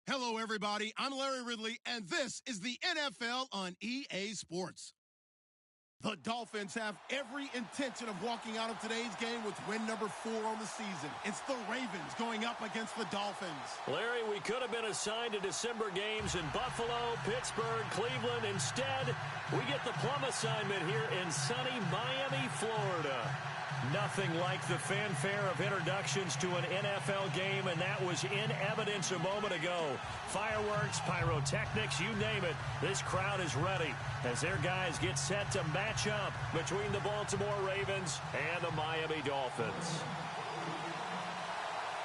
Hello, everybody. I'm Larry Ridley, and this is the NFL on EA Sports. The Dolphins have every intention of walking out of today's game with win number 4 on the season. It's the Ravens going up against the Dolphins. Larry, we could have been assigned to December games in Buffalo, Pittsburgh, Cleveland. Instead, we get the plum assignment here in sunny Miami, Florida. Nothing like the fanfare of introductions to an NFL game, and that was in evidence a moment ago. Fireworks, pyrotechnics, you name it. This crowd is ready as their guys get set to match up between the Baltimore Ravens and the Miami Dolphins.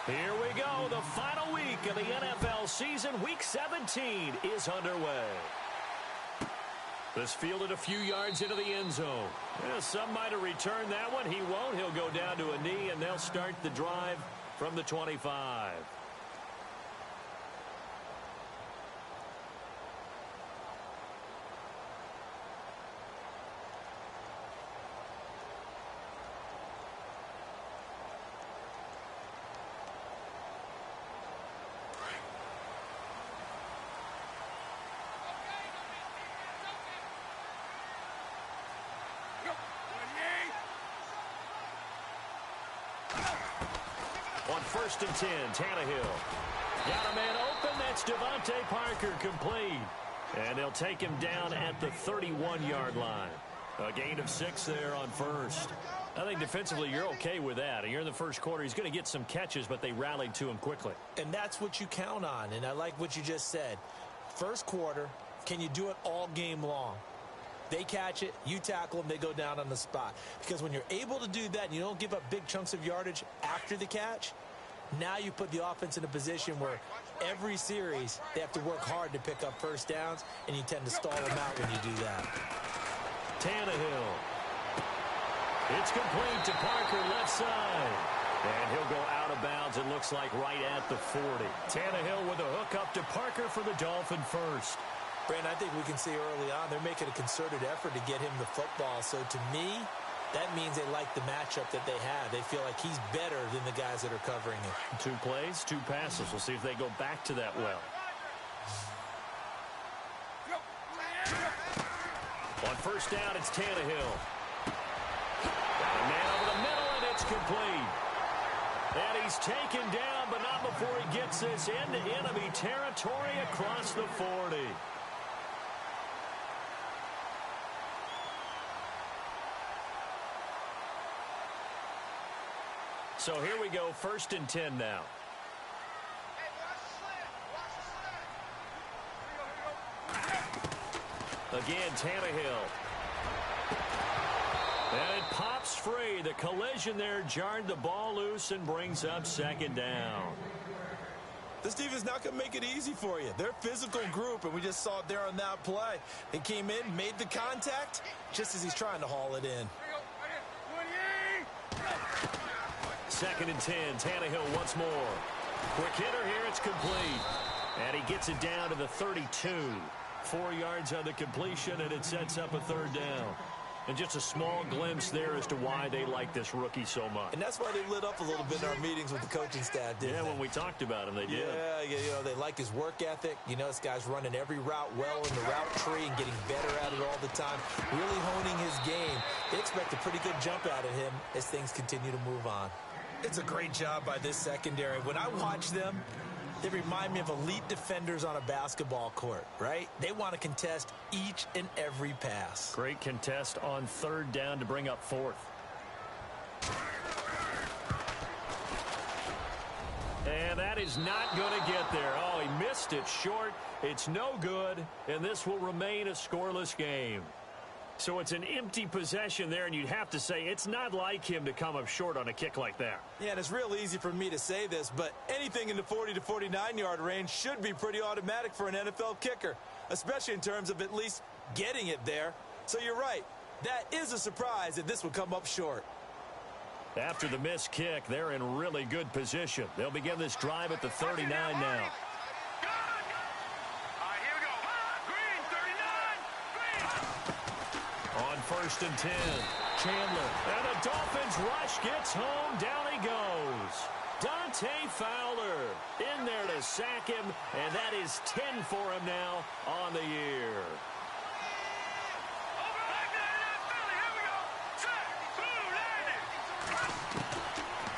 Here we go. The final week of the NFL season. Week 17 is underway. This fielded a few yards into the end zone. Some might have returned that one. He won't. He'll go down to a knee, and they'll start the drive from the 25. On 1st and 10, Tannehill. Got a man open. That's Devontae Parker, complete. And they'll take him down at the 31-yard line. A gain of 6 there on first. I think defensively you're okay with that. You're in the first quarter. He's going to get some catches, but they rallied to him quickly. And that's what you count on, and I like what you just said. First quarter, can you do it all game long? They catch it, you tackle them, they go down on the spot. Because when you're able to do that and you don't give up big chunks of yardage after the catch, now you put the offense in a position where every series they have to work hard to pick up first downs, and you tend to stall them out when you do that. Tannehill. It's complete to Parker, left side. And he'll go out of bounds, it looks like, right at the 40. Tannehill with a hook up to Parker for the Dolphin first. Brandon, I think we can see early on they're making a concerted effort to get him the football. So to me, that means they like the matchup that they have. They feel like he's better than the guys that are covering him. 2 plays, 2 passes. We'll see if they go back to that well. On 1st down, it's Tannehill. Got a man over the middle, and it's complete. And he's taken down, but not before he gets this into enemy territory across the 40. So here we go, 1st and 10 now. Again, Tannehill. And it pops free. The collision there jarred the ball loose and brings up 2nd down. This defense not going to make it easy for you. They're a physical group, and we just saw it there on that play. They came in, made the contact, just as he's trying to haul it in. 2nd and 10, Tannehill once more. Quick hitter here, it's complete. And he gets it down to the 32. 4 yards on the completion, and it sets up a 3rd down. And just a small glimpse there as to why they like this rookie so much. And that's why they lit up a little bit in our meetings with the coaching staff, didn't they? When we talked about him, they did. Yeah, they like his work ethic. You know, this guy's running every route well in the route tree and getting better at it all the time, really honing his game. They expect a pretty good jump out of him as things continue to move on. It's a great job by this secondary. When I watch them, they remind me of elite defenders on a basketball court, right? They want to contest each and every pass. Great contest on 3rd down to bring up 4th. And that is not going to get there. Oh, he missed it short. It's no good, and this will remain a scoreless game. So it's an empty possession there, and you'd have to say it's not like him to come up short on a kick like that. Yeah, and it's real easy for me to say this, but anything in the 40 to 49-yard range should be pretty automatic for an NFL kicker, especially in terms of at least getting it there. So you're right. That is a surprise that this would come up short. After the missed kick, they're in really good position. They'll begin this drive at the 39 now. On 1st and 10, Chandler. And the Dolphins rush gets home. Down he goes. Dante Fowler in there to sack him, and that is 10 for him now on the year.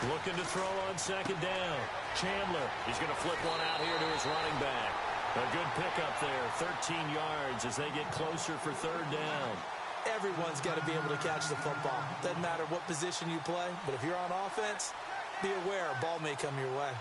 Looking to throw on second down. Chandler, he's going to flip one out here to his running back. A good pickup there, 13 yards as they get closer for third down. Everyone's got to be able to catch the football. Doesn't matter what position you play, but if you're on offense, be aware a ball may come your way.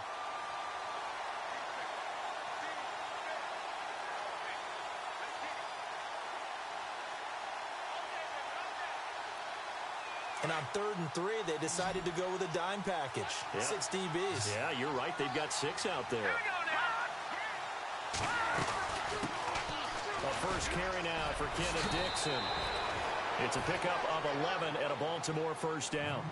And on 3rd and 3, they decided to go with a dime package. Yeah. 6 DBs. Yeah, you're right. They've got 6 out there. A first carry now for Kenneth Dixon. It's a pickup of 11 at a Baltimore first down.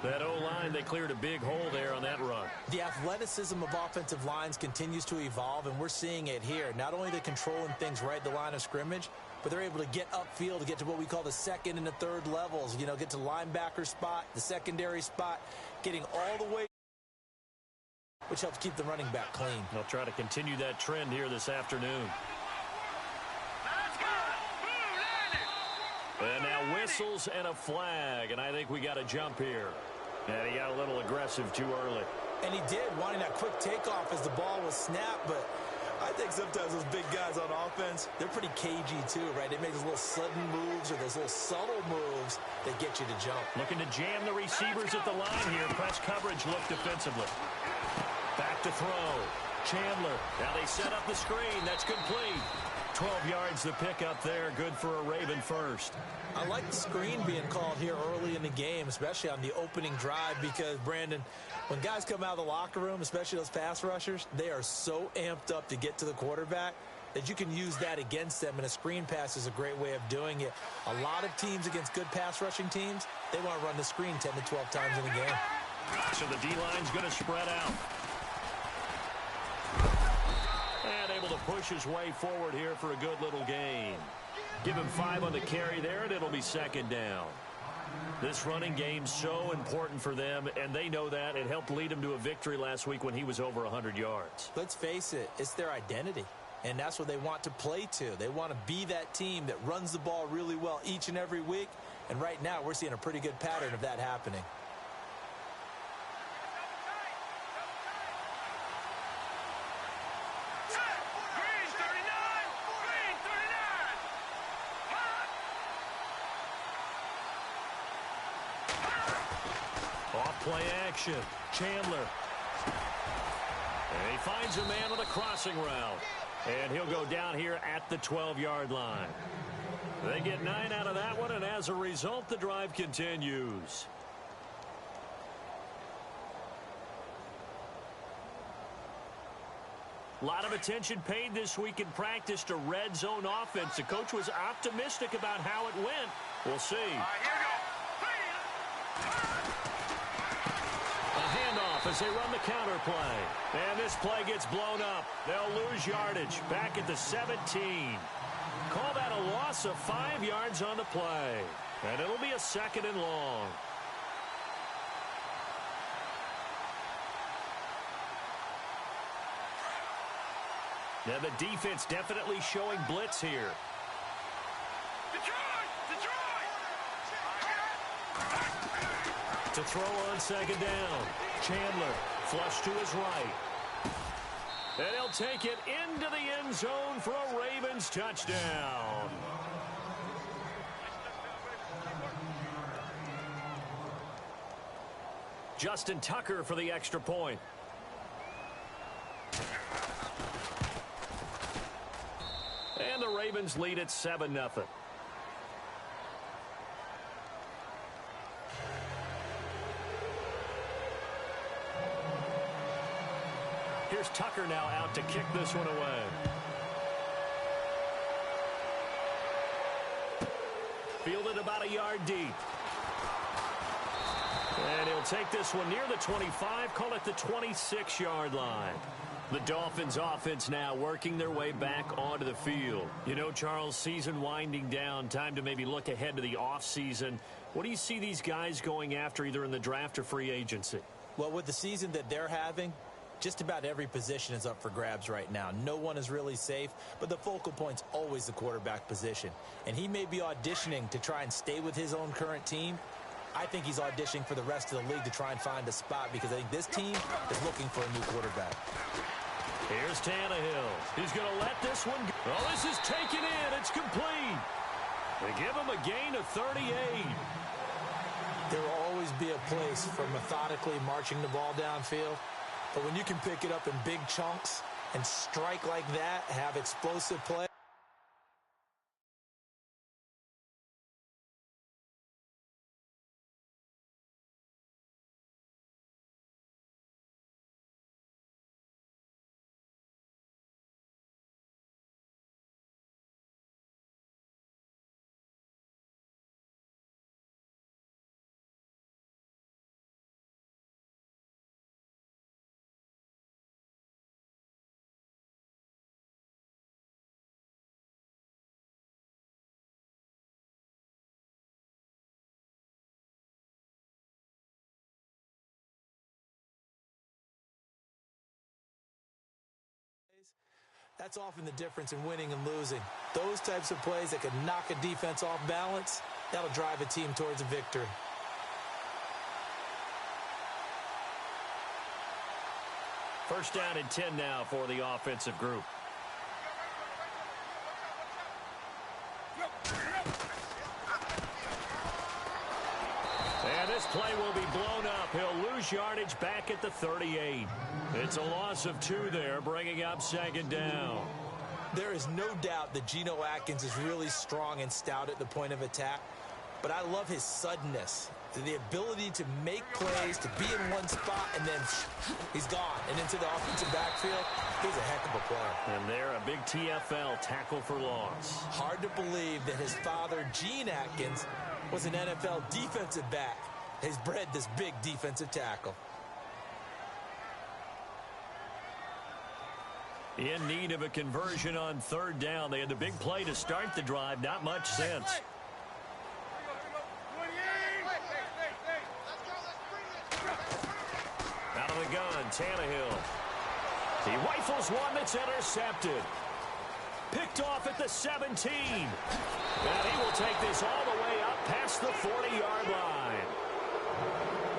That O-line, they cleared a big hole there on that run. The athleticism of offensive lines continues to evolve, and we're seeing it here. Not only are they controlling things right at the line of scrimmage, but they're able to get upfield to get to what we call the second and the third levels. You know, get to linebacker spot, the secondary spot, getting all the way, which helps keep the running back clean. They'll try to continue that trend here this afternoon. And now whistles and a flag, and I think we got a jump here. And he got a little aggressive too early. And he did, wanting that quick takeoff as the ball was snapped, but I think sometimes those big guys on offense, they're pretty cagey too, right? They make those little sudden moves or those little subtle moves that get you to jump. Looking to jam the receivers at the line here. Press coverage look defensively. Back to throw. Chandler. Now they set up the screen. That's complete. 12 yards to pick up there. Good for a Raven first. I like the screen being called here early in the game, especially on the opening drive, because, Brandon, when guys come out of the locker room, especially those pass rushers, they are so amped up to get to the quarterback that you can use that against them, and a screen pass is a great way of doing it. A lot of teams against good pass rushing teams, they want to run the screen 10 to 12 times in a game. So the D-line's going to spread out. And able to push his way forward here for a good little gain. Give him 5 on the carry there, and it'll be second down. This running game's so important for them, and they know that. It helped lead him to a victory last week when he was over 100 yards. Let's face it, it's their identity, and that's what they want to play to. They want to be that team that runs the ball really well each and every week, and right now we're seeing a pretty good pattern of that happening. Play action. Chandler. And he finds a man on the crossing route. And he'll go down here at the 12-yard line. They get 9 out of that one, and as a result, the drive continues. A lot of attention paid this week in practice to red zone offense. The coach was optimistic about how it went. We'll see. All right, here we go. As they run the counter play. And this play gets blown up. They'll lose yardage back at the 17. Call that a loss of 5 yards on the play. And it'll be a second and long. Now the defense definitely showing blitz here. To throw on second down. Chandler, flush to his right. And he'll take it into the end zone for a Ravens touchdown. Justin Tucker for the extra point. And the Ravens lead at 7-0. Here's Tucker now out to kick this one away. Fielded about a yard deep. And he'll take this one near the 25, call it the 26-yard line. The Dolphins offense now working their way back onto the field. You know, Charles, season winding down, time to maybe look ahead to the offseason. What do you see these guys going after either in the draft or free agency? Well, with the season that they're having, just about every position is up for grabs right now. No one is really safe, but the focal point's always the quarterback position. And he may be auditioning to try and stay with his own current team. I think he's auditioning for the rest of the league to try and find a spot because I think this team is looking for a new quarterback. Here's Tannehill. He's going to let this one go. Oh, this is taken in. It's complete. They give him a gain of 38. There will always be a place for methodically marching the ball downfield. But when you can pick it up in big chunks and strike like that, have explosive play. That's often the difference in winning and losing. Those types of plays that can knock a defense off balance, that'll drive a team towards a victory. First down and 10 now for the offensive group. And this play will be blown up. He'll lose yardage back at the 38. It's a loss of 2 there, bringing up second down. There is no doubt that Geno Atkins is really strong and stout at the point of attack, but I love his suddenness, the ability to make plays, to be in one spot, and then he's gone and into the offensive backfield. He's a heck of a player. And there, a big TFL tackle for loss. Hard to believe that his father, Gene Atkins, was an NFL defensive back. He's bred this big defensive tackle. In need of a conversion on third down. They had the big play to start the drive. Not much sense. Out of the gun, Tannehill. He rifles one that's intercepted. Picked off at the 17. And he will take this all the way up past the 40-yard line.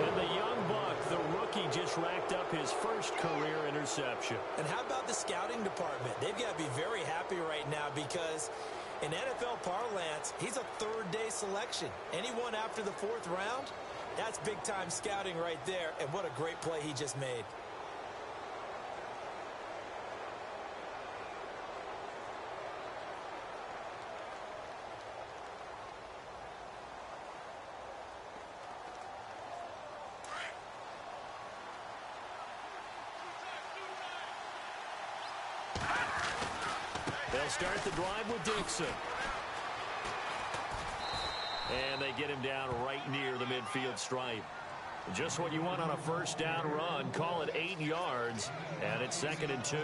And the young buck, the rookie, just racked up his first career interception. And how about the scouting department? They've got to be very happy right now because in NFL parlance, he's a third-day selection. Anyone after the 4th round, that's big-time scouting right there. And what a great play he just made. They'll start the drive with Dixon. And they get him down right near the midfield stripe. Just what you want on a first down run. Call it 8 yards, and it's 2nd and 2.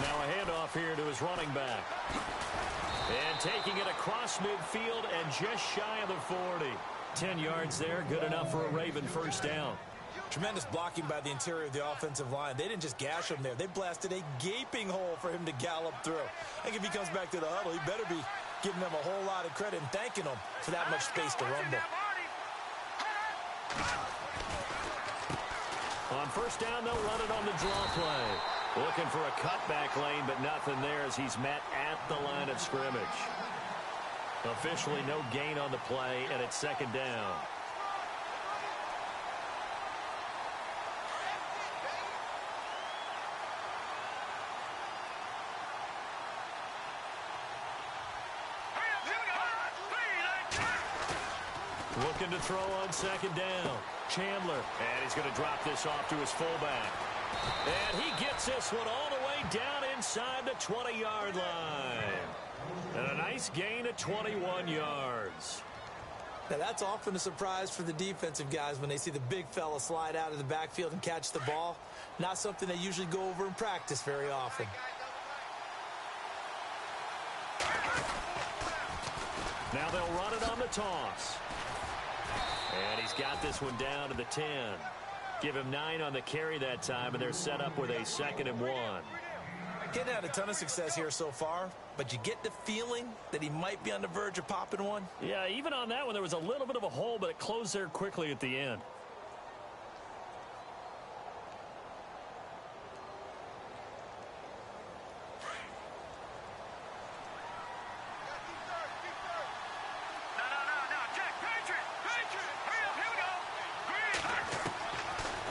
Now a handoff here to his running back. And taking it across midfield and just shy of the 40. 10 yards there, good enough for a Raven first down. Tremendous blocking by the interior of the offensive line. They didn't just gash him there. They blasted a gaping hole for him to gallop through. I think if he comes back to the huddle, he better be giving them a whole lot of credit and thanking them for that much space to rumble. On first down, they'll run it on the draw play. Looking for a cutback lane, but nothing there as he's met at the line of scrimmage. Officially no gain on the play, and it's 2nd down. Looking to throw on 2nd down. Chandler, and he's going to drop this off to his fullback. And he gets this one all the way down inside the 20-yard line. And a nice gain of 21 yards. Now, that's often a surprise for the defensive guys when they see the big fella slide out of the backfield and catch the ball. Not something they usually go over in practice very often. Now they'll run it on the toss. And he's got this one down to the 10. Give him 9 on the carry that time, and they're set up with a 2nd and 1. Getting had a ton of success here so far, but you get the feeling that he might be on the verge of popping one. Yeah, even on that one, there was a little bit of a hole, but it closed there quickly at the end.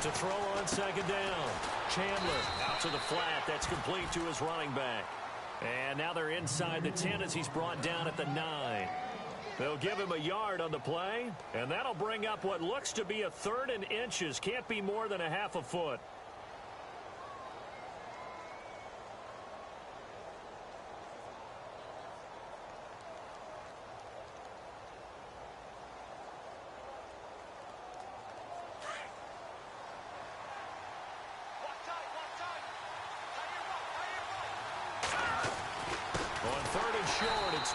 To throw on 2nd down. Chandler out to the flat. That's complete to his running back. And now they're inside the 10 as he's brought down at the 9. They'll give him a yard on the play, and that'll bring up what looks to be a 3rd and inches. Can't be more than a half a foot.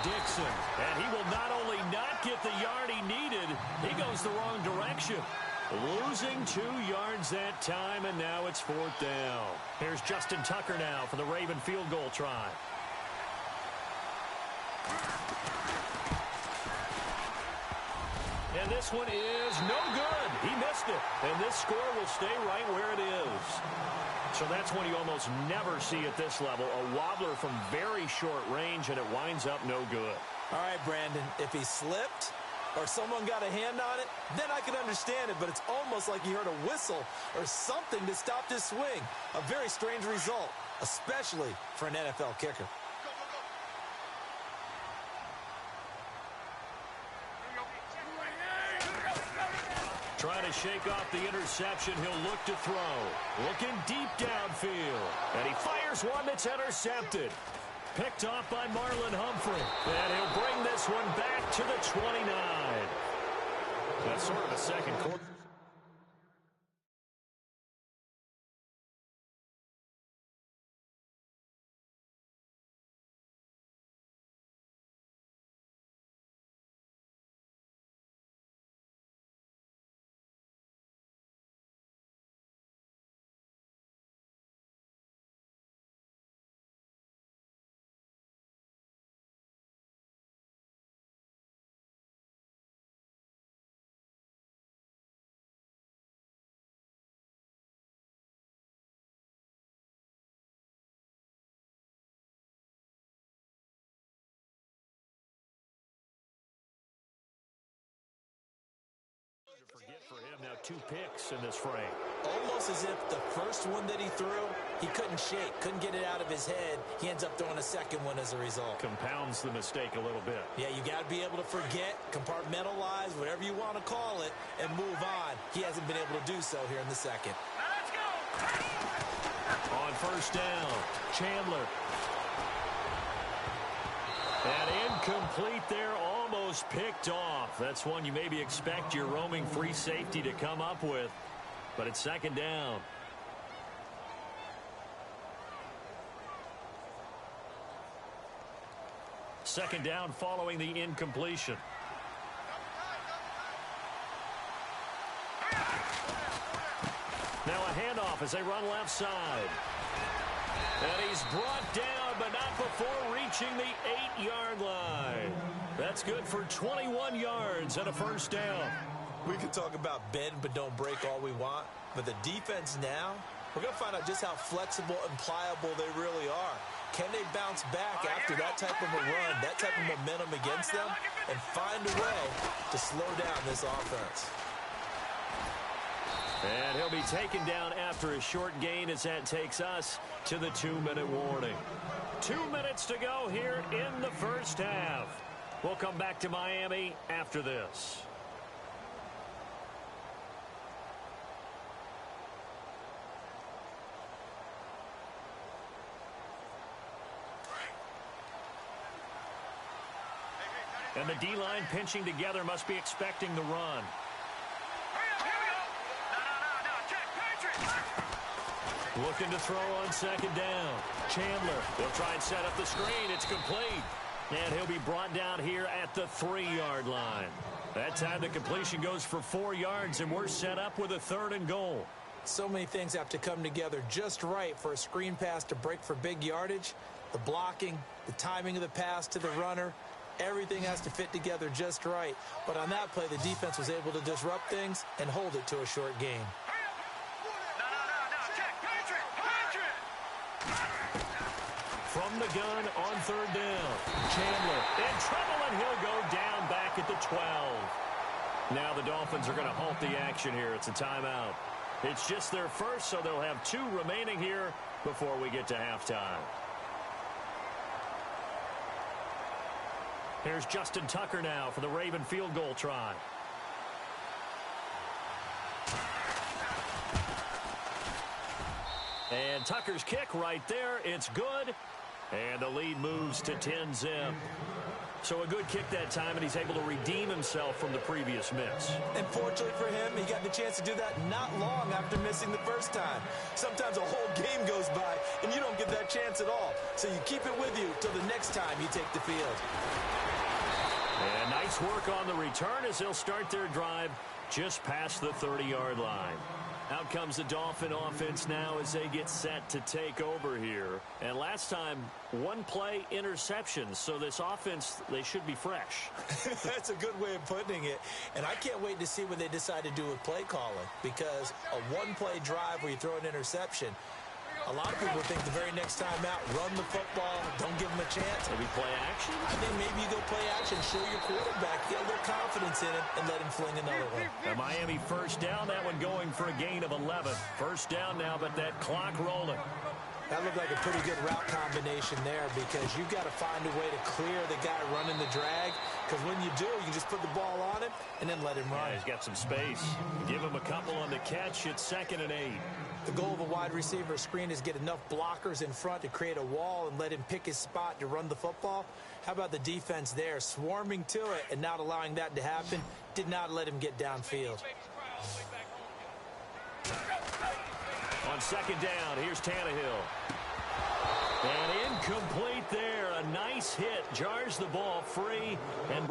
Dixon, and he will not only not get the yard he needed, he goes the wrong direction. Losing 2 yards that time, and now it's 4th down. Here's Justin Tucker now for the Raven field goal try. And this one is no good. He missed it, and this score will stay right where it is. So that's when you almost never see at this level a wobbler from very short range, and it winds up no good. All right, Brandon, if he slipped or someone got a hand on it, then I could understand it, but it's almost like he heard a whistle or something that stopped his swing. A very strange result, especially for an NFL kicker. Trying to shake off the interception. He'll look to throw. Looking deep downfield. And he fires one that's intercepted. Picked off by Marlon Humphrey. And he'll bring this one back to the 29. That's sort of a second quarter. Forget for him now 2 picks in this frame. Almost as if the first one that he threw, he couldn't shake, couldn't get it out of his head. He ends up throwing a second one as a result. Compounds the mistake a little bit. Yeah, you got to be able to forget, compartmentalize, whatever you want to call it, and move on. He hasn't been able to do so here in the second. Let's go! On 1st down, Chandler. And incomplete there, almost picked off. That's one you maybe expect your roaming free safety to come up with. But it's 2nd down. Second down following the incompletion. Now a handoff as they run left side. And he's brought down, but not before reaching the 8-yard line. That's good for 21 yards and a 1st down. We can talk about bend but don't break all we want, but the defense now, we're going to find out just how flexible and pliable they really are. Can they bounce back after that type of a run, that type of momentum against them, and find a way to slow down this offense? And he'll be taken down after a short gain as that takes us to the 2-minute warning. 2 minutes to go here in the 1st half. We'll come back to Miami after this. And the D-line pinching together must be expecting the run. Looking to throw on second down. Chandler will try and set up the screen. It's complete. And he'll be brought down here at the 3-yard line. That time the completion goes for 4 yards, and we're set up with a 3rd and goal. So many things have to come together just right for a screen pass to break for big yardage. The blocking, the timing of the pass to the runner, everything has to fit together just right. But on that play, the defense was able to disrupt things and hold it to a short gain. From the gun on 3rd down. Chandler in trouble, and he'll go down back at the 12. Now the Dolphins are going to halt the action here. It's a timeout. It's just their first, so they'll have 2 remaining here before we get to halftime. Here's Justin Tucker now for the Raven field goal try. And Tucker's kick right there. It's good. And the lead moves to 10-zip. So a good kick that time, and he's able to redeem himself from the previous miss. And fortunately for him, he got the chance to do that not long after missing the first time. Sometimes a whole game goes by, and you don't get that chance at all. So you keep it with you till the next time you take the field. And nice work on the return as they'll start their drive just past the 30-yard line. Out comes the Dolphin offense now as they get set to take over here. And last time, 1 play interception. So this offense, they should be fresh. That's a good way of putting it. And I can't wait to see what they decide to do with play calling. Because a 1-play drive where you throw an interception, a lot of people think the very next time out, run the football, don't give them a chance. Maybe play action? I think maybe you go play action, show your quarterback, get a little confidence in him, and let him fling another one. The Miami first down, that one going for a gain of 11. First down now, but that clock rolling. That looked like a pretty good route combination there because you've got to find a way to clear the guy running the drag, because when you do, you can just put the ball on him and then let him run. Yeah, he's got some space. Give him a couple on the catch. It's 2nd and 8. The goal of a wide receiver screen is get enough blockers in front to create a wall and let him pick his spot to run the football. How about the defense there, swarming to it and not allowing that to happen? Did not let him get downfield. On 2nd down, here's Tannehill. And incomplete there. A nice hit. Jars the ball free. And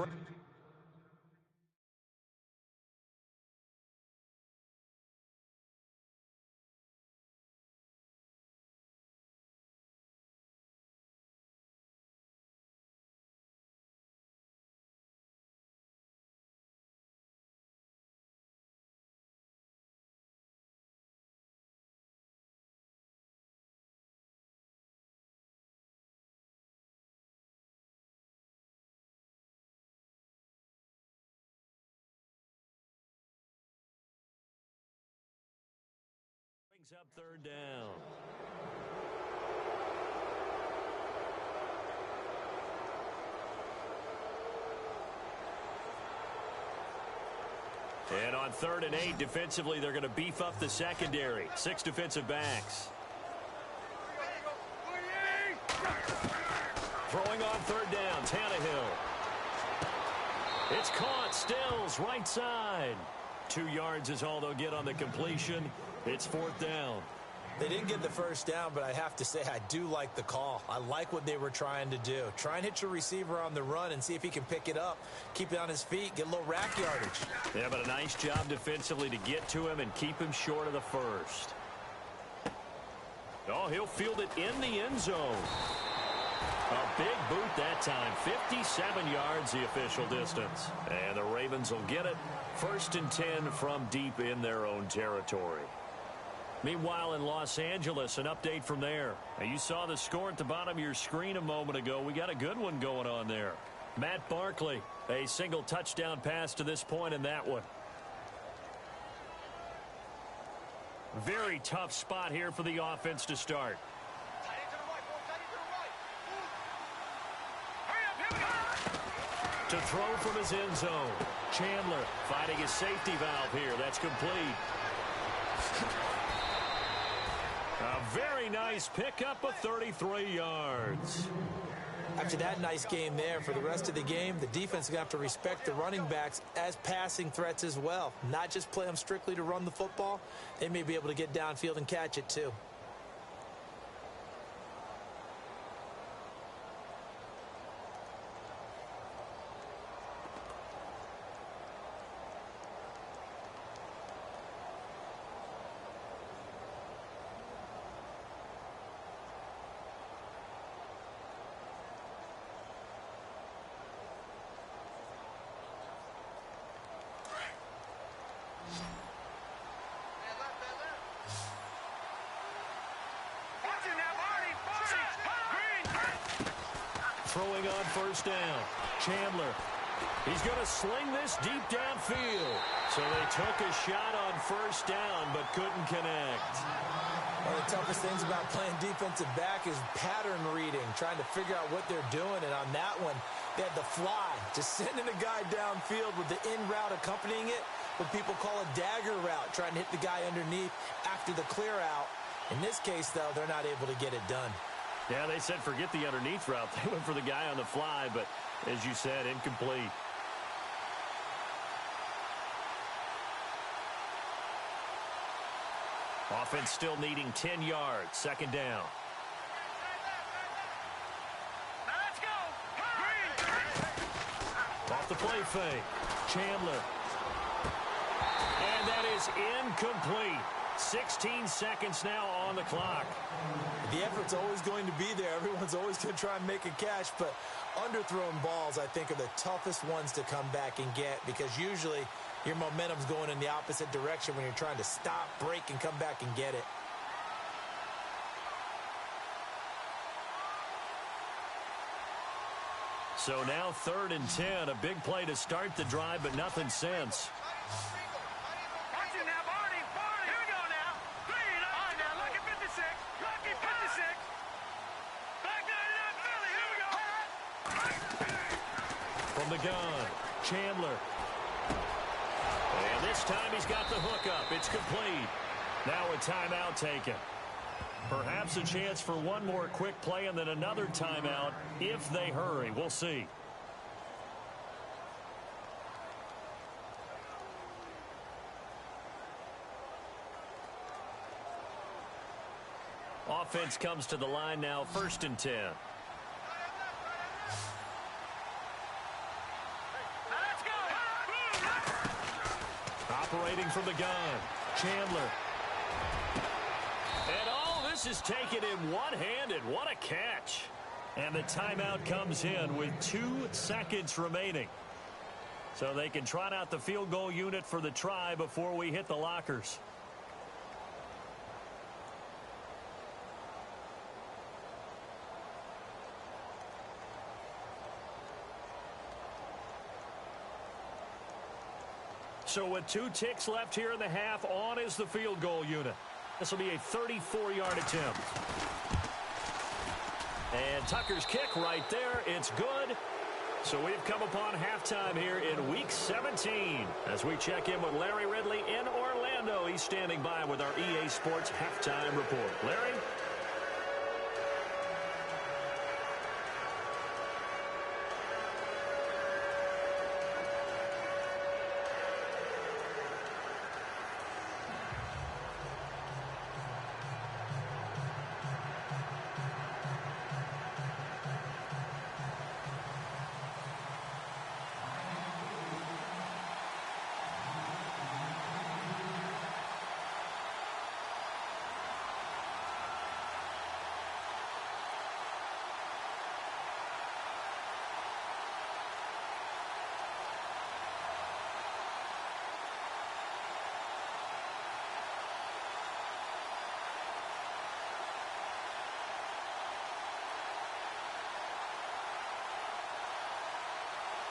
brings up 3rd down. And on 3rd and 8, defensively, they're going to beef up the secondary. 6 defensive backs. Throwing on 3rd down, Tannehill. It's caught, Stills, right side. 2 yards is all they'll get on the completion. It's 4th down. They didn't get the first down, but I have to say I do like the call. I like what they were trying to do. Try and hit your receiver on the run and see if he can pick it up. Keep it on his feet, get a little rack yardage. Yeah, but a nice job defensively to get to him and keep him short of the first. Oh, he'll field it in the end zone. A big boot that time. 57 yards the official distance. And the Ravens will get it. 1st and 10 from deep in their own territory. Meanwhile, in Los Angeles, an update from there. Now, you saw the score at the bottom of your screen a moment ago. We got a good one going on there. Matt Barkley, a single touchdown pass to this point in that one. Very tough spot here for the offense to start. To throw from his end zone. Chandler fighting his safety valve here. That's complete. A very nice pickup of 33 yards. After that nice game there, for the rest of the game, the defense is going to have to respect the running backs as passing threats as well. Not just play them strictly to run the football. They may be able to get downfield and catch it too. Throwing on first down. Chandler. He's going to sling this deep downfield. So they took a shot on first down but couldn't connect. One of the toughest things about playing defensive back is pattern reading, trying to figure out what they're doing. And on that one, they had the fly, just sending a guy downfield with the in route accompanying it, what people call a dagger route, trying to hit the guy underneath after the clear out. In this case, though, they're not able to get it done. Yeah, they said forget the underneath route. They went for the guy on the fly, but as you said, incomplete. Offense still needing 10 yards. Second down. Let's go. Off the play fake. Chandler. And that is incomplete. 16 seconds now on the clock. The effort's always going to be there. Everyone's always going to try and make a catch, but underthrown balls, I think, are the toughest ones to come back and get because usually your momentum's going in the opposite direction when you're trying to stop, break, and come back and get it. So now 3rd and 10, a big play to start the drive, but nothing since. From the gun, Chandler. And this time he's got the hook up. It's complete. Now a timeout taken. Perhaps a chance for one more quick play and then another timeout if they hurry. We'll see. Offense comes to the line now, 1st and 10. Operating from the gun, Chandler. And all this is taken in one-handed. What a catch. And the timeout comes in with 2 seconds remaining. So they can trot out the field goal unit for the try before we hit the lockers. So with 2 ticks left here in the half, on is the field goal unit. This will be a 34-yard attempt. And Tucker's kick right there. It's good. So we've come upon halftime here in Week 17. As we check in with Larry Ridley in Orlando. He's standing by with our EA Sports Halftime Report. Larry?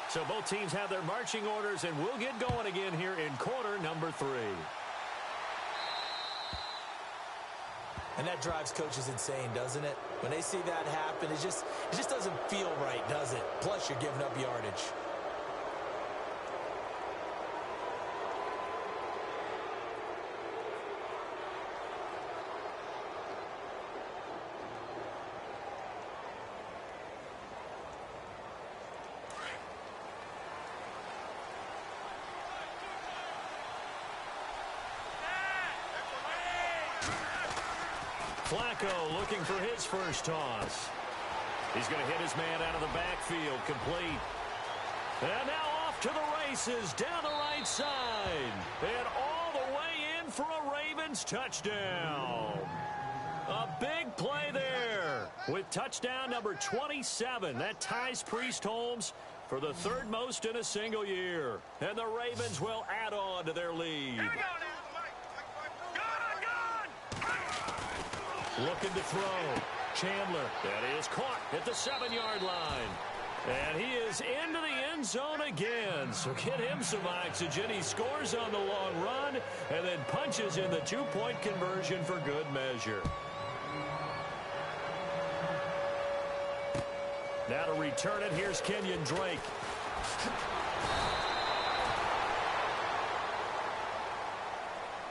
So both teams have their marching orders, and we'll get going again here in quarter number 3. And that drives coaches insane, doesn't it? When they see that happen, it just doesn't feel right, does it? Plus, you're giving up yardage. Flacco looking for his first toss. He's going to hit his man out of the backfield, complete. And now off to the races down the right side. And all the way in for a Ravens touchdown. A big play there with touchdown number 27. That ties Priest Holmes for the third most in a single year. And the Ravens will add on to their lead. Looking to throw. Chandler. That is caught at the 7-yard line. And he is into the end zone again. So get him some oxygen. He scores on the long run and then punches in the 2-point conversion for good measure. Now to return it, here's Kenyon Drake.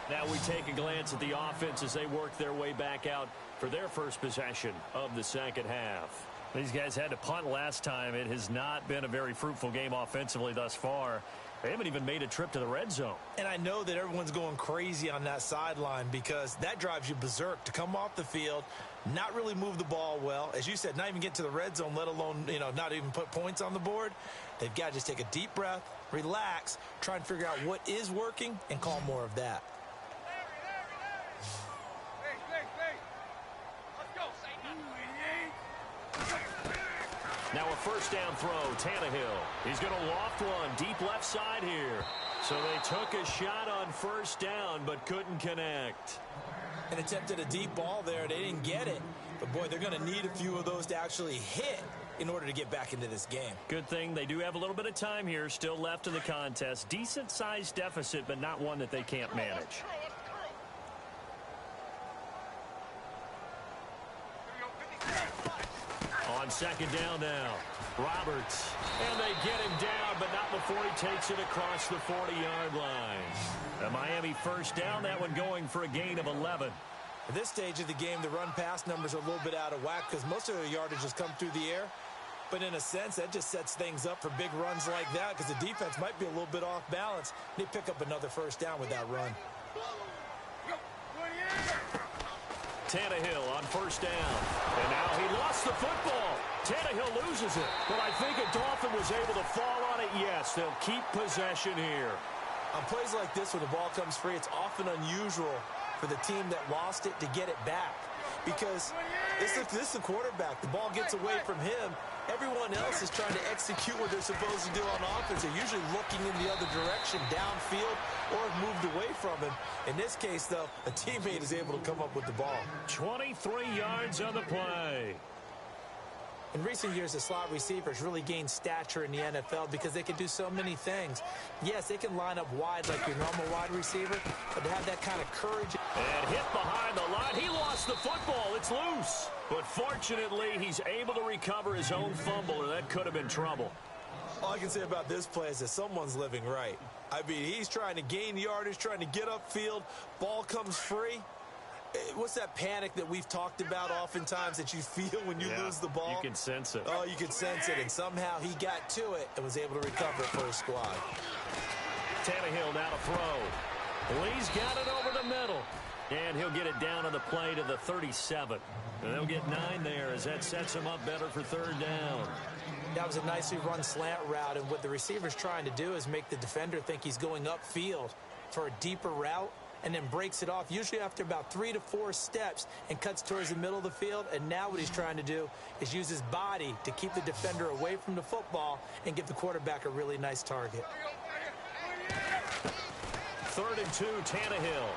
Now we take a glance at the offense as they work their way back out for their first possession of the second half. These guys had to punt last time. It has not been a very fruitful game offensively thus far. They haven't even made a trip to the red zone. And I know that everyone's going crazy on that sideline because that drives you berserk to come off the field, not really move the ball well. As you said, not even get to the red zone, let alone, not even put points on the board. They've got to just take a deep breath, relax, try and figure out what is working and call more of that. Now a first down throw, Tannehill. He's going to loft one deep left side here. So they took a shot on first down but couldn't connect. And attempted a deep ball there. They didn't get it. But, boy, they're going to need a few of those to actually hit in order to get back into this game. Good thing they do have a little bit of time here still left in the contest. Decent-sized deficit, but not one that they can't manage. On second down now, Roberts. And they get him down, but not before he takes it across the 40-yard line. A Miami first down, that one going for a gain of 11. At this stage of the game, the run-pass numbers are a little bit out of whack because most of their yardage has come through the air. But in a sense, that just sets things up for big runs like that because the defense might be a little bit off balance. They pick up another first down with that run. Tannehill on first down. And now he lost the football. Tannehill loses it. But I think a Dolphin was able to fall on it. Yes, they'll keep possession here. On plays like this where the ball comes free, it's often unusual for the team that lost it to get it back. Because this is the quarterback. The ball gets away from him. Everyone else is trying to execute what they're supposed to do on offense. They're usually looking in the other direction, downfield, or have moved away from him. In this case, though, a teammate is able to come up with the ball. 23 yards on the play. In recent years, the slot receivers really gained stature in the NFL because they can do so many things. Yes, they can line up wide like your normal wide receiver, but to have that kind of courage. And hit behind the line. He lost the football. It's loose. But fortunately, he's able to recover his own fumble, or that could have been trouble. All I can say about this play is that someone's living right. I mean, he's trying to gain yardage, trying to get upfield. Ball comes free. What's that panic that we've talked about oftentimes that you feel when you lose the ball? You can sense it. Oh, you can sense it. And somehow he got to it and was able to recover it for his squad. Tannehill now to throw. Lee's got it over the middle. And he'll get it down on the play to the 37. And they'll get 9 there as that sets him up better for third down. That was a nicely run slant route. And what the receiver's trying to do is make the defender think he's going upfield for a deeper route, and then breaks it off, usually after about 3 to 4 steps, and cuts towards the middle of the field. And now what he's trying to do is use his body to keep the defender away from the football and give the quarterback a really nice target. 3rd and 2, Tannehill.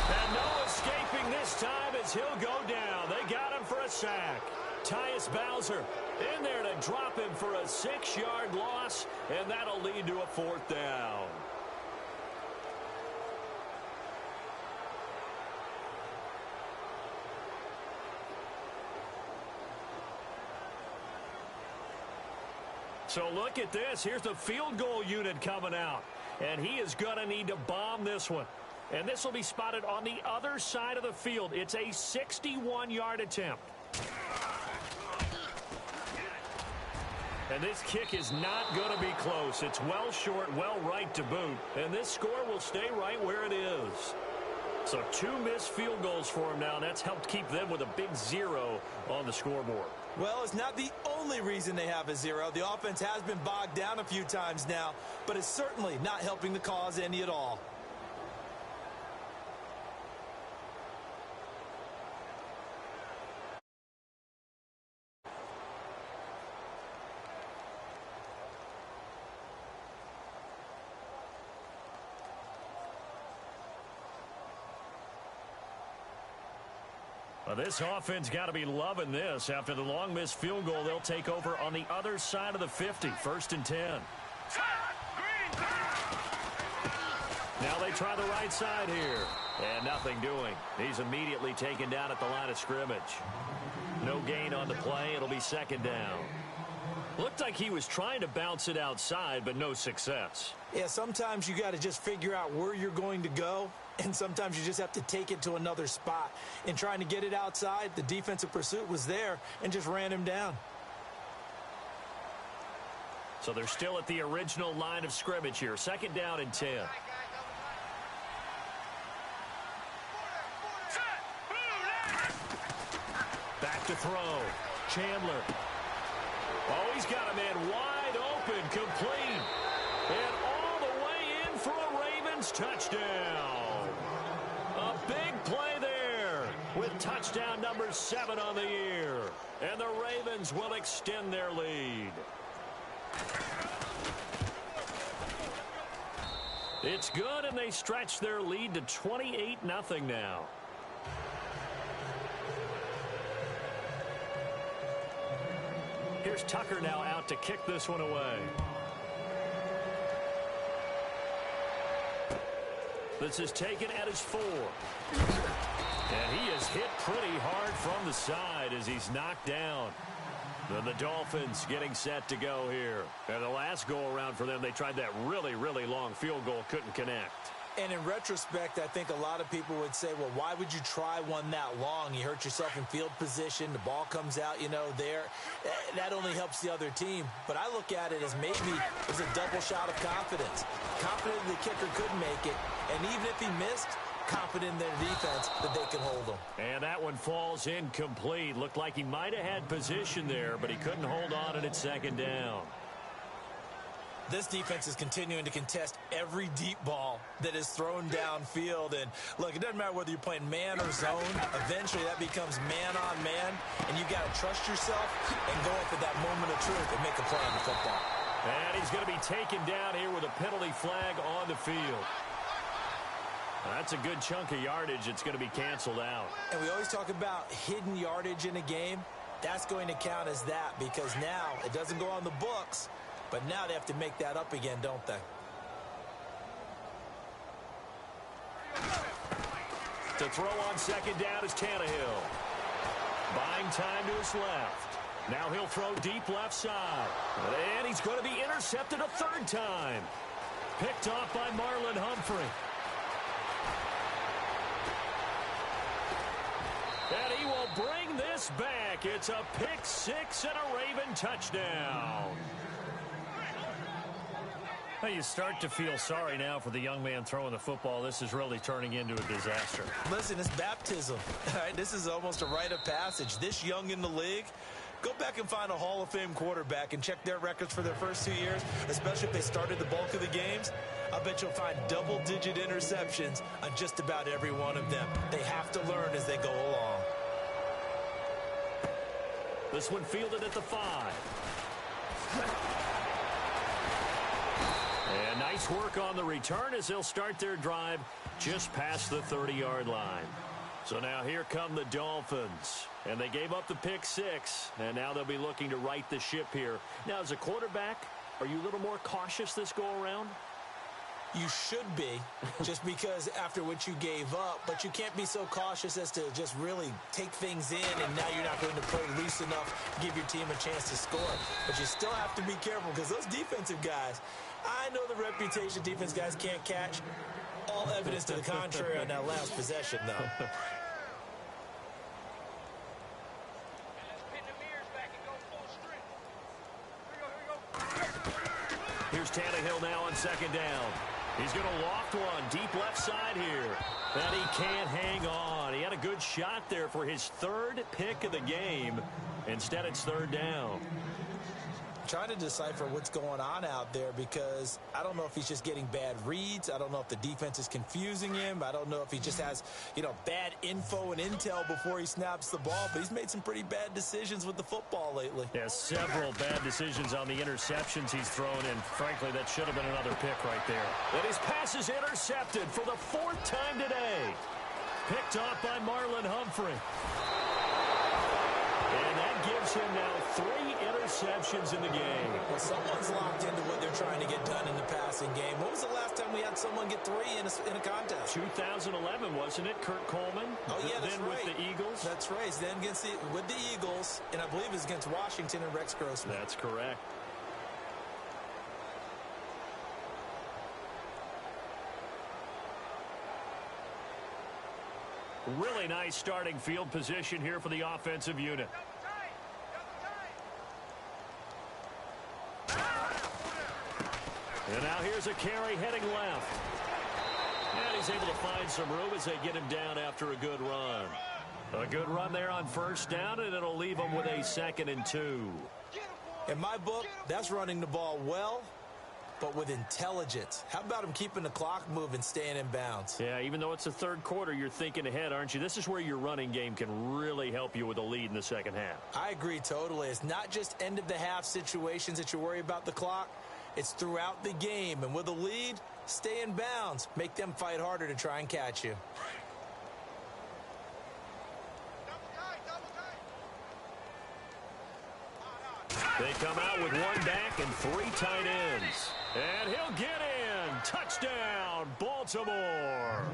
And no escaping this time as he'll go down. They got him for a sack. Tyus Bowser in there to drop him for a 6-yard loss, and that'll lead to a 4th down. So look at this. Here's the field goal unit coming out. And he is going to need to bomb this one. And this will be spotted on the other side of the field. It's a 61-yard attempt. And this kick is not going to be close. It's well short, well right to boot. And this score will stay right where it is. So 2 missed field goals for him now, and that's helped keep them with a big 0 on the scoreboard. Well, it's not the only reason they have a 0. The offense has been bogged down a few times now, but it's certainly not helping the cause any at all. Well, this offense got to be loving this. After the long missed field goal, they'll take over on the other side of the 50, 1st and 10. Now they try the right side here. And nothing doing. He's immediately taken down at the line of scrimmage. No gain on the play. It'll be 2nd down. Looked like he was trying to bounce it outside, but no success. Yeah, sometimes you got to just figure out where you're going to go, and sometimes you just have to take it to another spot. In trying to get it outside, the defensive pursuit was there and just ran him down. So they're still at the original line of scrimmage here. 2nd down and 10. Back to throw. Chandler. Oh, he's got a man wide open, complete. And all the way in for a Ravens touchdown. A big play there with touchdown number 7 on the year. And the Ravens will extend their lead. It's good, and they stretch their lead to 28-0 now. Here's Tucker now out to kick this one away. This is taken at his 4. And he is hit pretty hard from the side as he's knocked down. Then the Dolphins getting set to go here. And the last go-around for them, they tried that really, really long field goal, couldn't connect. And in retrospect, I think a lot of people would say, well, why would you try one that long? You hurt yourself in field position. The ball comes out, there. That only helps the other team. But I look at it as maybe it was a double shot of confidence. Confident the kicker could make it. And even if he missed, confident in their defense that they can hold him. And that one falls incomplete. Looked like he might have had position there, but he couldn't hold on and it's 2nd down. This defense is continuing to contest every deep ball that is thrown downfield. And, look, it doesn't matter whether you're playing man or zone. Eventually, that becomes man-on-man, and you got to trust yourself and go up at that moment of truth and make a play on the football. And he's going to be taken down here with a penalty flag on the field. That's a good chunk of yardage. It's going to be canceled out. And we always talk about hidden yardage in a game. That's going to count as that because now it doesn't go on the books. But now they have to make that up again, don't they? To throw on 2nd down is Tannehill. Buying time to his left. Now he'll throw deep left side. And he's going to be intercepted a 3rd time. Picked off by Marlon Humphrey. And he will bring this back. It's a pick 6 and a Raven touchdown. Well, you start to feel sorry now for the young man throwing the football. This is really turning into a disaster. Listen, it's baptism. All right, this is almost a rite of passage. This young in the league, go back and find a Hall of Fame quarterback and check their records for their first 2 years, especially if they started the bulk of the games. I bet you'll find double-digit interceptions on just about every one of them. They have to learn as they go along. This one fielded at the 5. And nice work on the return as they'll start their drive just past the 30-yard line. So now here come the Dolphins. And they gave up the pick 6, and now they'll be looking to right the ship here. Now, as a quarterback, are you a little more cautious this go-around? You should be, just because after what you gave up, but you can't be so cautious as to just really take things in, and now you're not going to play loose enough to give your team a chance to score. But you still have to be careful because those defensive guys, I know the reputation defense guys can't catch. All evidence to the contrary on that last possession, though. Here's Tannehill now on 2nd down. He's going to loft one deep left side here. And he can't hang on. He had a good shot there for his third pick of the game. Instead, it's third down. Trying to decipher what's going on out there because I don't know if he's just getting bad reads. I don't know if the defense is confusing him. I don't know if he just has, bad info and intel before he snaps the ball. But he's made some pretty bad decisions with the football lately. Yeah, several bad decisions on the interceptions he's thrown, and frankly, that should have been another pick right there. And his pass is intercepted for the fourth time today. Picked off by Marlon Humphrey. And that gives him now 3 interceptions in the game. Well, someone's locked into what they're trying to get done in the passing game. When was the last time we had someone get 3 in a contest? 2011, wasn't it? Kurt Coleman? Oh, yeah, that's then right. with the Eagles? That's right. Then with the Eagles, and I believe it was against Washington and Rex Grossman. That's correct. Really nice starting field position here for the offensive unit. And now here's a carry heading left. And he's able to find some room as they get him down after a good run. A good run there on first down, and it'll leave him with a 2nd and 2. In my book, that's running the ball well, but with intelligence. How about him keeping the clock moving, staying in bounds? Yeah, even though it's the third quarter, you're thinking ahead, aren't you? This is where your running game can really help you with a lead in the second half. I agree totally. It's not just end-of-the-half situations that you worry about the clock. It's throughout the game. And with a lead, stay in bounds. Make them fight harder to try and catch you. They come out with 1 back and 3 tight ends. And he'll get in. Touchdown, Baltimore.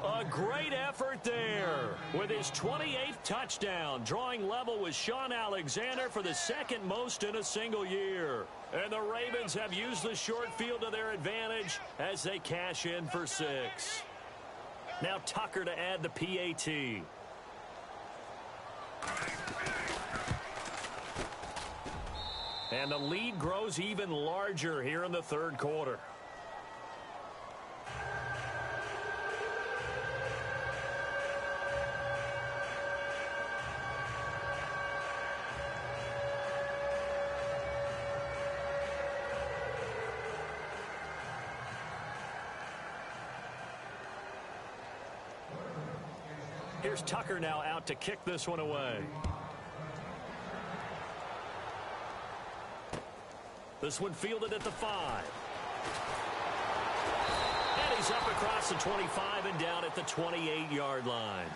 A great effort there with his 28th touchdown, drawing level with Sean Alexander for the 2nd most in a single year. And the Ravens have used the short field to their advantage as they cash in for 6. Now Tucker to add the PAT. And the lead grows even larger here in the third quarter. Here's Tucker now out to kick this one away. This one fielded at the 5. And he's up across the 25 and down at the 28-yard line.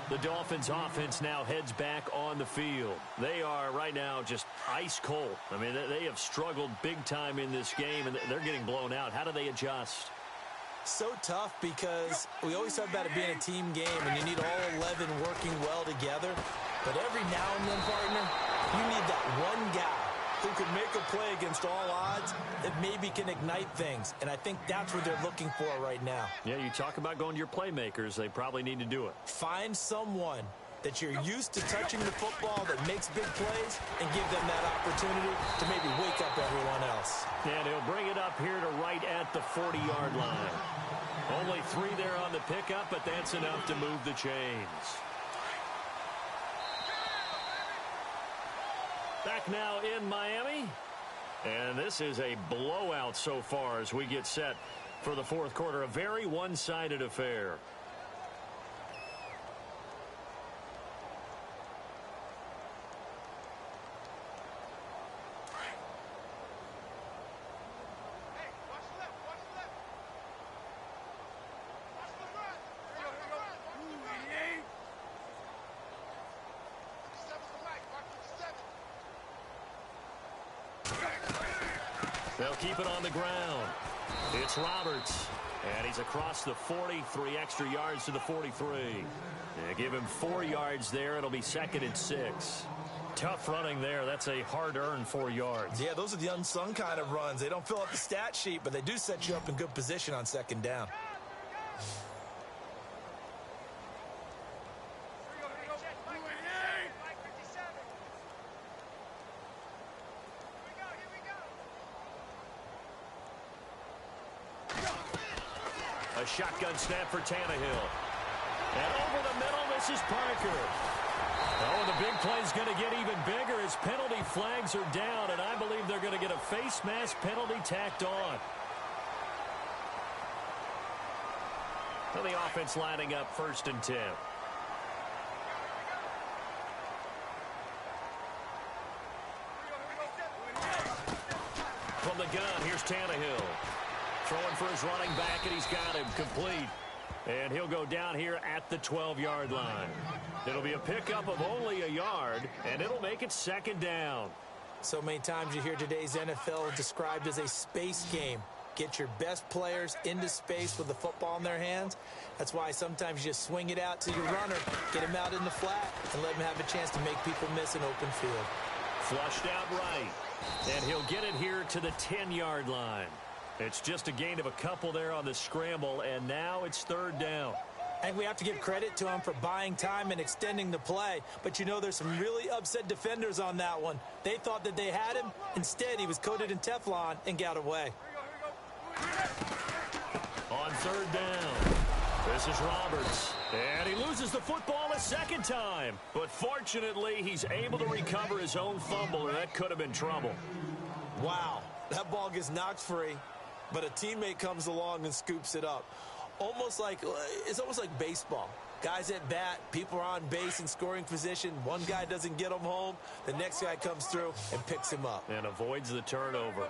The Dolphins offense now heads back on the field. They are right now just ice cold. I mean, they have struggled big time in this game, and they're getting blown out. How do they adjust? So tough because we always talk about it being a team game and you need all 11 working well together. But every now and then, partner, you need that one guy who can make a play against all odds that maybe can ignite things. And I think that's what they're looking for right now. Yeah, you talk about going to your playmakers. They probably need to do it. Find someone that you're used to touching the football that makes big plays and give them that opportunity to maybe wake up everyone else. And he'll bring it up here to right at the 40-yard line. Only 3 there on the pickup, but that's enough to move the chains. Back now in Miami. And this is a blowout so far as we get set for the fourth quarter. A very one-sided affair. They'll keep it on the ground. It's Roberts. And he's across the 43 extra yards to the 43. They give him 4 yards there. It'll be 2nd and 6. Tough running there. That's a hard-earned 4 yards. Yeah, those are the unsung kind of runs. They don't fill up the stat sheet, but they do set you up in good position on 2nd down. A shotgun snap for Tannehill. And over the middle, this is Parker. Oh, the big play's going to get even bigger as penalty flags are down, and I believe they're going to get a face mask penalty tacked on. So the offense lining up 1st and 10. From the gun, here's Tannehill. Throwing for his running back, and he's got him complete. And he'll go down here at the 12-yard line. It'll be a pickup of only a yard, and it'll make it 2nd down. So many times you hear today's NFL described as a space game. Get your best players into space with the football in their hands. That's why sometimes you just swing it out to your runner, get him out in the flat, and let him have a chance to make people miss an open field. Flushed out right. And he'll get it here to the 10-yard line. It's just a gain of a couple there on the scramble, and now it's 3rd down. I think we have to give credit to him for buying time and extending the play. But, you know, there's some really upset defenders on that one. They thought that they had him. Instead, he was coated in Teflon and got away. On 3rd down, this is Roberts. And he loses the football a 2nd time. But fortunately, he's able to recover his own fumble, or that could have been trouble. Wow, that ball gets knocked free, but a teammate comes along and scoops it up. It's almost like baseball. Guys at bat, people are on base in scoring position. One guy doesn't get him home. The next guy comes through and picks him up. And avoids the turnover.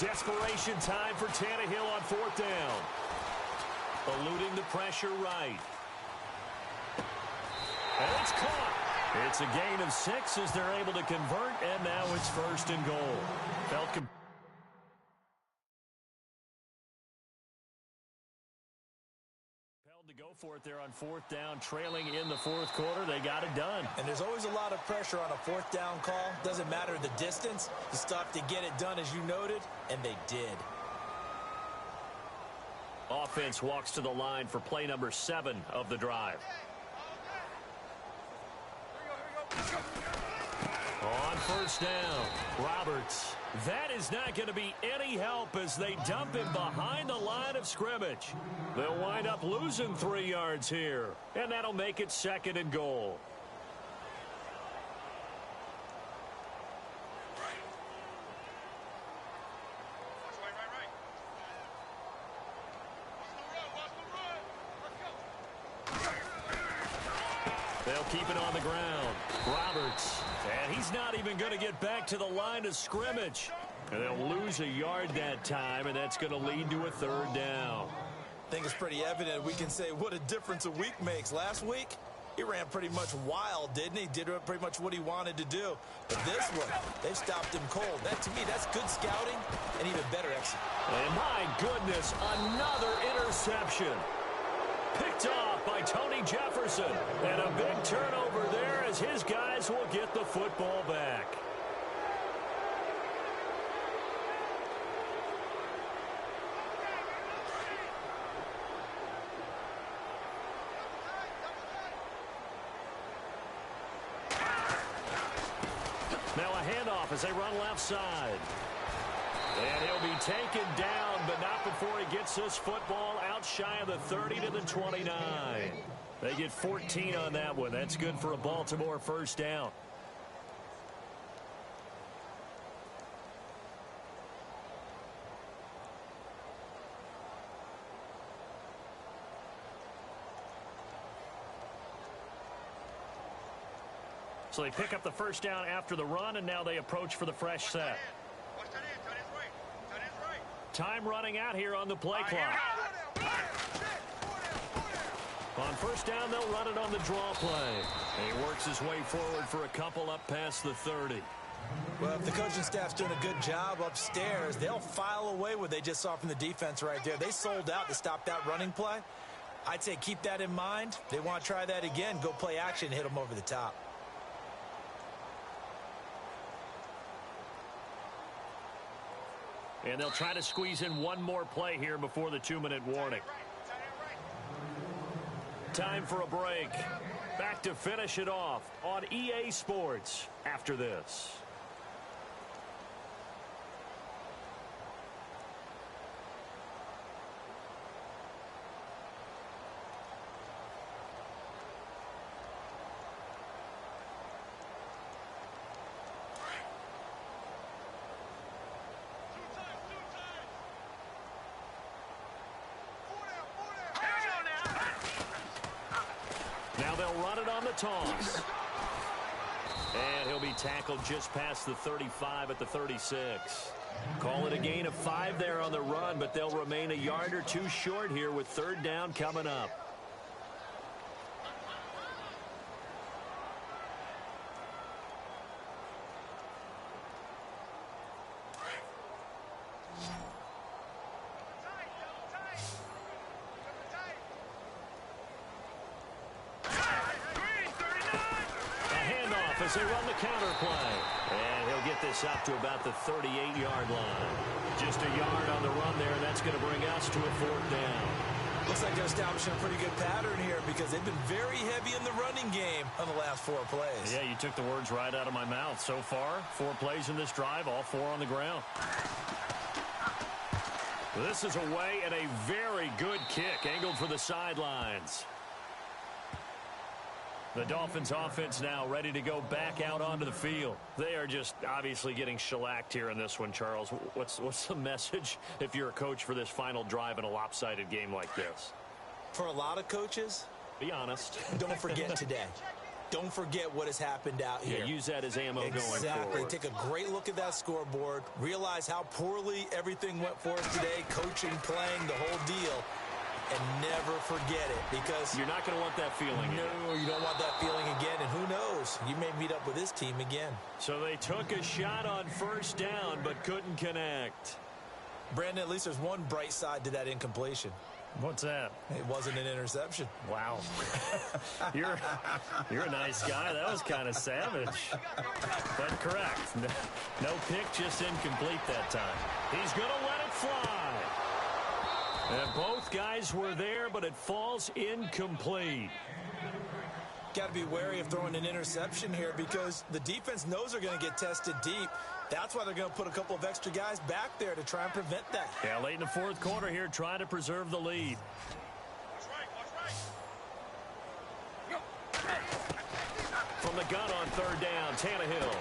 Desperation time for Tannehill on 4th down. Eluding the pressure right. And it's caught. It's a gain of 6 as they're able to convert, and now it's 1st and goal. Compelled to go for it there on 4th down, trailing in the 4th quarter. They got it done. And there's always a lot of pressure on a 4th down call. Doesn't matter the distance. You still have to get it done, as you noted, and they did. Offense walks to the line for play number 7 of the drive. On 1st down, Roberts. That is not going to be any help as they dump him behind the line of scrimmage. They'll wind up losing 3 yards here, and that'll make it 2nd and goal. They'll keep it on the ground. Roberts. And he's not even going to get back to the line of scrimmage. And they'll lose a yard that time, and that's going to lead to a 3rd down. I think it's pretty evident. We can say what a difference a week makes. Last week, he ran pretty much wild, didn't he? Did pretty much what he wanted to do. But this one, they've stopped him cold. That, to me, that's good scouting and even better execution. And my goodness, another interception. Picked off by Tony Jefferson. And a big turnover there as his guys will get the football back. Now a handoff as they run left side. And he'll be taken down, but not before he gets this football out shy of the 30 to the 29. They get 14 on that one. That's good for a Baltimore 1st down. So they pick up the 1st down after the run, and now they approach for the fresh set. Time running out here on the play clock. On 1st down, they'll run it on the draw play. And he works his way forward for a couple up past the 30. Well, if the coaching staff's doing a good job upstairs, they'll file away what they just saw from the defense right there. They sold out to stop that running play. I'd say keep that in mind. They want to try that again, go play action, hit them over the top. And they'll try to squeeze in one more play here before the 2-minute warning. Time for a break. Back to finish it off on EA Sports after this. Now they'll run it on the toss. And he'll be tackled just past the 35 at the 36. Call it a gain of 5 there on the run, but they'll remain a yard or two short here with third down coming up. As they run the counter play. And he'll get this up to about the 38-yard line. Just a yard on the run there, and that's going to bring us to a fourth down. Looks like they're establishing a pretty good pattern here because they've been very heavy in the running game on the last 4 plays. Yeah, you took the words right out of my mouth. So far, 4 plays in this drive, all 4 on the ground. This is away and a very good kick, angled for the sidelines. The Dolphins offense now ready to go back out onto the field. They are just obviously getting shellacked here in this one, Charles. What's the message if you're a coach for this final drive in a lopsided game like this? For a lot of coaches, be honest. Don't forget today. Don't forget what has happened out here. Yeah, use that as ammo going forward. Exactly. Take a great look at that scoreboard. Realize how poorly everything went for us today. Coaching, playing, the whole deal. And never forget it, because you're not going to want that feeling again. No, you don't want that feeling again, and who knows? You may meet up with this team again. So they took a shot on first down, but couldn't connect. Brandon, at least there's one bright side to that incompletion. What's that? It wasn't an interception. Wow. You're a nice guy. That was kind of savage. But correct. No pick, just incomplete that time. He's going to let it fly. And both guys were there, but it falls incomplete. Got to be wary of throwing an interception here because the defense knows they're going to get tested deep. That's why they're going to put a couple of extra guys back there to try and prevent that. Yeah, late in the fourth quarter here, trying to preserve the lead. From the gun on third down, Tannehill.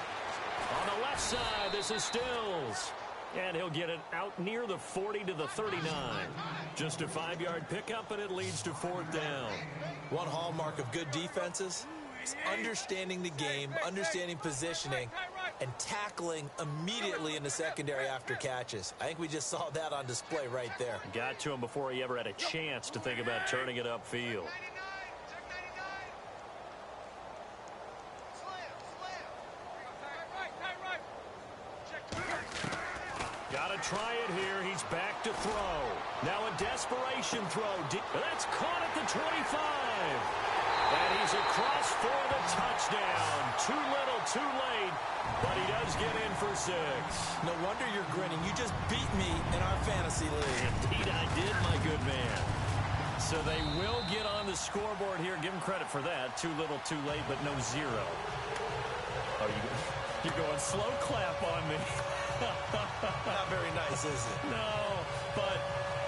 On the left side, this is Stills. And he'll get it out near the 40 to the 39. Just a 5-yard pickup, and it leads to fourth down. One hallmark of good defenses is understanding the game, understanding positioning, and tackling immediately in the secondary after catches. I think we just saw that on display right there. Got to him before he ever had a chance to think about turning it upfield. Got to try it here. He's back to throw. Now a desperation throw. That's caught at the 25. And he's across for the touchdown. Too little, too late. But he does get in for 6. No wonder you're grinning. You just beat me in our fantasy league. Indeed I did, my good man. So they will get on the scoreboard here. Give him credit for that. Too little, too late, but no 0. Oh, you're going slow clap on me. Not very nice, is it? No, but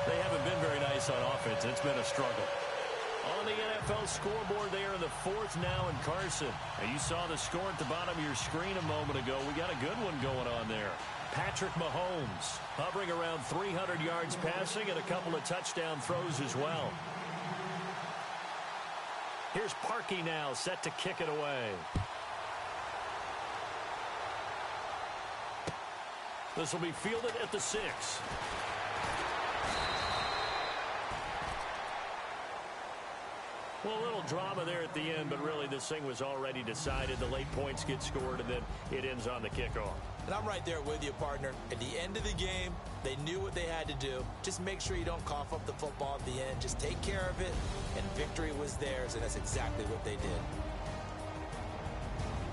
they haven't been very nice on offense. It's been a struggle. On the NFL scoreboard there in the 4th now in Carson. Now you saw the score at the bottom of your screen a moment ago. We got a good one going on there. Patrick Mahomes hovering around 300 yards passing and a couple of touchdown throws as well. Here's Parkey now set to kick it away. This will be fielded at the 6. Well, a little drama there at the end, but really this thing was already decided. The late points get scored, and then it ends on the kickoff. And I'm right there with you, partner. At the end of the game, they knew what they had to do. Just make sure you don't cough up the football at the end. Just take care of it, and victory was theirs, and that's exactly what they did.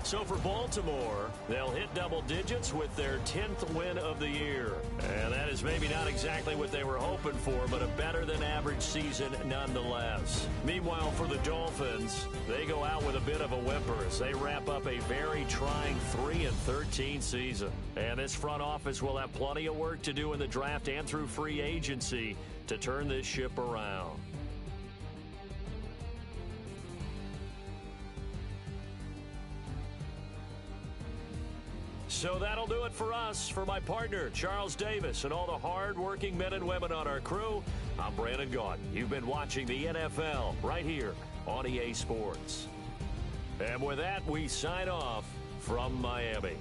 So for Baltimore, they'll hit double digits with their 10th win of the year. And that is maybe not exactly what they were hoping for, but a better than average season nonetheless. Meanwhile, for the Dolphins, they go out with a bit of a whimper as they wrap up a very trying 3-13 season. And this front office will have plenty of work to do in the draft and through free agency to turn this ship around. So that'll do it for us. For my partner, Charles Davis, and all the hard-working men and women on our crew, I'm Brandon Gaudin. You've been watching the NFL right here on EA Sports. And with that, we sign off from Miami.